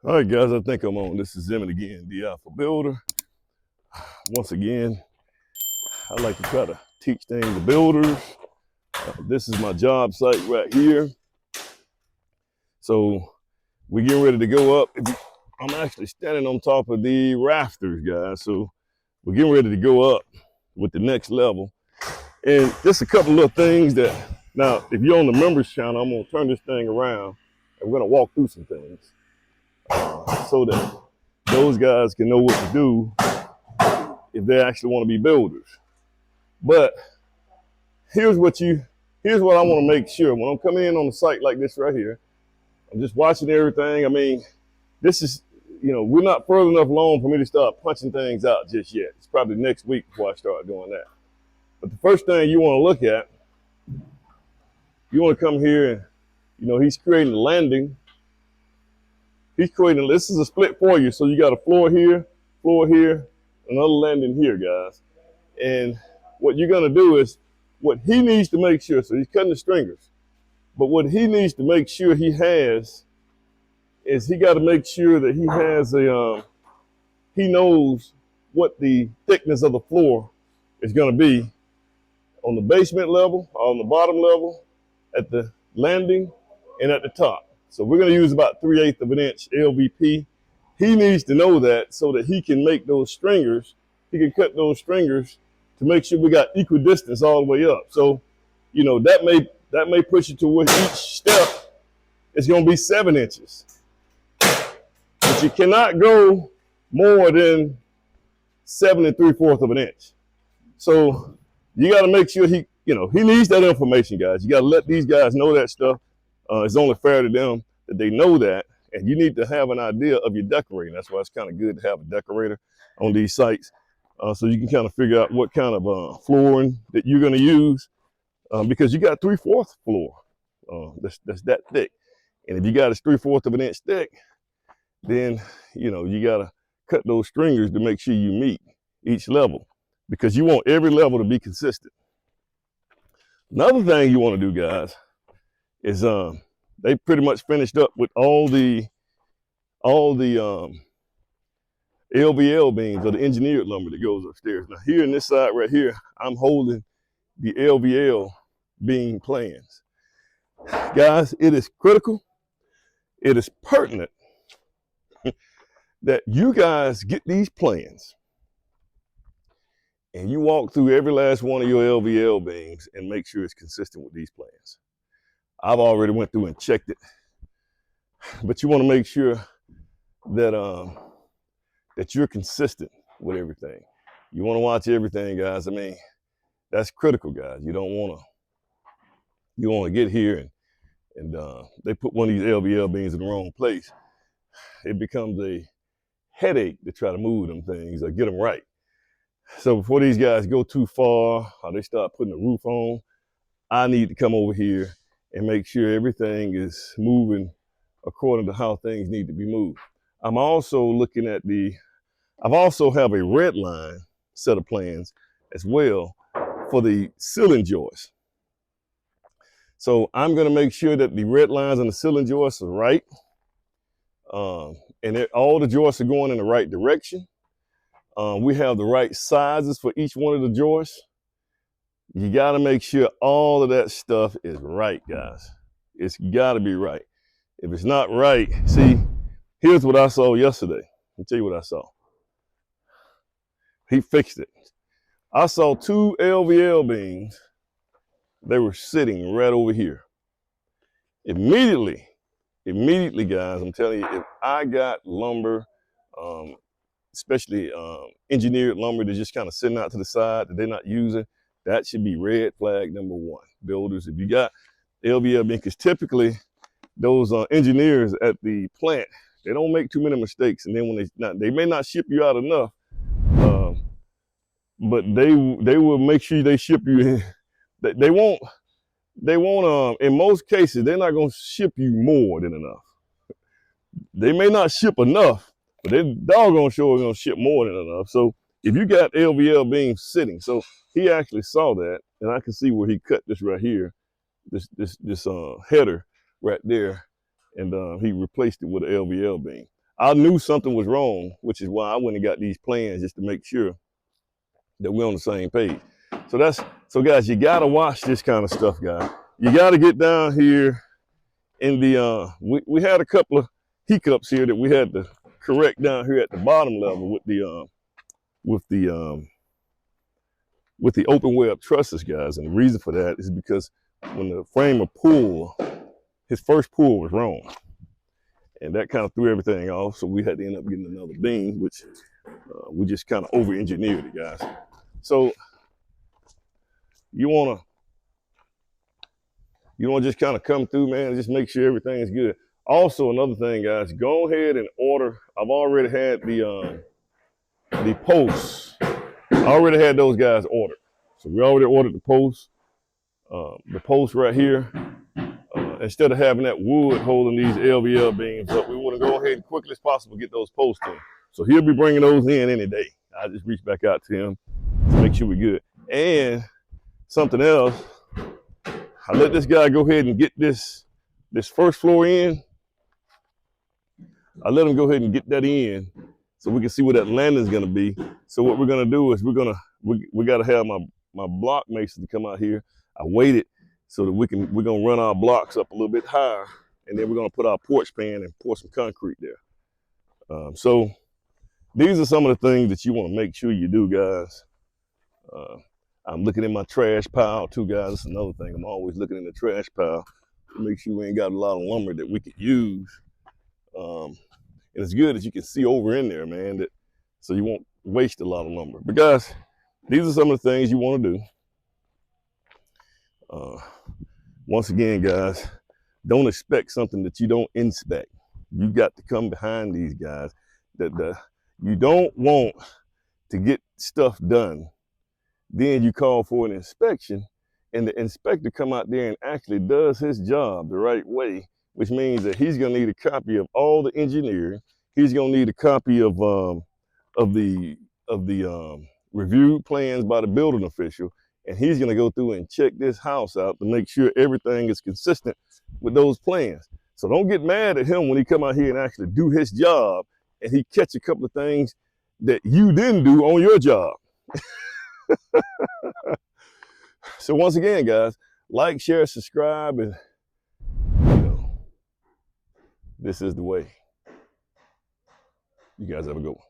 All right, guys, I think I'm on. This is Emmett again, the Alpha Builder. Once again, I like to try to teach things to builders. This is my job site right here. So we're getting ready to go up. I'm actually standing on top of the rafters, guys. So we're getting ready to go up with the next level. And just a couple of things that, now, if you're on the members channel, I'm gonna turn this thing around and we're gonna walk through some things so that those guys can know what to do if they actually want to be builders. But here's what I want to make sure when I'm coming in on a site like this right here. I'm just watching everything. I mean, this is, we're not further enough along for me to start punching things out just yet. It's probably next week before I start doing that. But the first thing you want to look at, you want to come here and, he's creating a landing. This is a split for you. So you got a floor here, another landing here, guys. And what you're gonna do is, what he needs to make sure, so he's cutting the stringers, but what he needs to make sure he has is he got to make sure that he has he knows what the thickness of the floor is gonna be on the basement level, on the bottom level, at the landing, and at the top. So we're gonna use about 3/8 of an inch LVP. He needs to know that so that he can make those stringers, he can cut those stringers to make sure we got equal distance all the way up. So, that may push it to where each step is gonna be 7 inches. But you cannot go more than 7 3/4 of an inch. So you gotta make sure he needs that information, guys. You gotta let these guys know that stuff. It's only fair to them that they know that, and you need to have an idea of your decorating. That's why it's kind of good to have a decorator on these sites, so you can kind of figure out what kind of flooring that you're going to use, because you got 3/4 floor that's that thick, and if you got it 3/4 of an inch thick, then you got to cut those stringers to make sure you meet each level, because you want every level to be consistent. Another thing you want to do, guys, is they pretty much finished up with all the LVL beams, or the engineered lumber that goes upstairs. Now here in this side right here, I'm holding the LVL beam plans. Guys, it is critical, it is pertinent that you guys get these plans and you walk through every last one of your LVL beams and make sure it's consistent with these plans. I've already went through and checked it, but you want to make sure that that you're consistent with everything. You want to watch everything, guys. I mean, that's critical, guys. You want to get here and they put one of these LVL beams in the wrong place. It becomes a headache to try to move them things or get them right. So before these guys go too far or they start putting the roof on, I need to come over here and make sure everything is moving according to how things need to be moved. I'm also looking at I've also have a red line set of plans as well for the ceiling joists. So I'm gonna make sure that the red lines on the ceiling joists are right. And all the joists are going in the right direction. We have the right sizes for each one of the joists. You got to make sure all of that stuff is right, guys. It's got to be right. If it's not right, see, here's what I saw yesterday. I'll tell you what I saw. He fixed it. I saw 2 LVL beams. They were sitting right over here. Immediately, guys, I'm telling you, if I got lumber, especially engineered lumber that's just kind of sitting out to the side that they're not using, that should be red flag number 1. Builders, if you got LVL beams, because typically those engineers at the plant, they don't make too many mistakes, and then when they may not ship you out enough, but they will make sure they ship you in. They won't in most cases they're not going to ship you more than enough. They may not ship enough, but they're doggone sure going to ship more than enough. So if you got LVL beams sitting, so he actually saw that, and I can see where he cut this right here, this header right there, and he replaced it with an LVL beam. I knew something was wrong, which is why I went and got these plans just to make sure that we're on the same page. So guys, you gotta watch this kind of stuff, guys. You gotta get down here in the we had a couple of hiccups here that we had to correct down here at the bottom level with the open web trusses, guys. And the reason for that is because when the framer pulled, his first pull was wrong. And that kind of threw everything off. So we had to end up getting another beam, which we just kind of over-engineered it, guys. So you wanna just kind of come through, man, and just make sure everything is good. Also, another thing, guys, go ahead and order. I've already had the posts. I already had those guys ordered. So we already ordered the posts. The post right here. Instead of having that wood holding these LVL beams up, we want to go ahead and quickly as possible get those posts in. So he'll be bringing those in any day. I just reached back out to him to make sure we're good. And something else, I let this guy go ahead and get this first floor in. I let him go ahead and get that in so we can see where that landing is going to be. So what we're going to do is we got to have my block mason to come out here. I waited so that we're going to run our blocks up a little bit higher, and then we're going to put our porch pan and pour some concrete there. So these are some of the things that you want to make sure you do, guys. I'm looking in my trash pile too, guys. That's another thing. I'm always looking in the trash pile to make sure we ain't got a lot of lumber that we could use. And it's good that you can see over in there, man, so you won't waste a lot of lumber. But guys, these are some of the things you want to do. Once again, guys, don't expect something that you don't inspect. You got to come behind these guys. You don't want to get stuff done. Then you call for an inspection, and the inspector come out there and actually does his job the right way, which means that he's going to need a copy of all the engineering. He's going to need a copy of the reviewed plans by the building official, and he's going to go through and check this house out to make sure everything is consistent with those plans. So don't get mad at him when he come out here and actually do his job and he catch a couple of things that you didn't do on your job. So once again, guys, like, share, subscribe, and this is the way. You guys have a good one.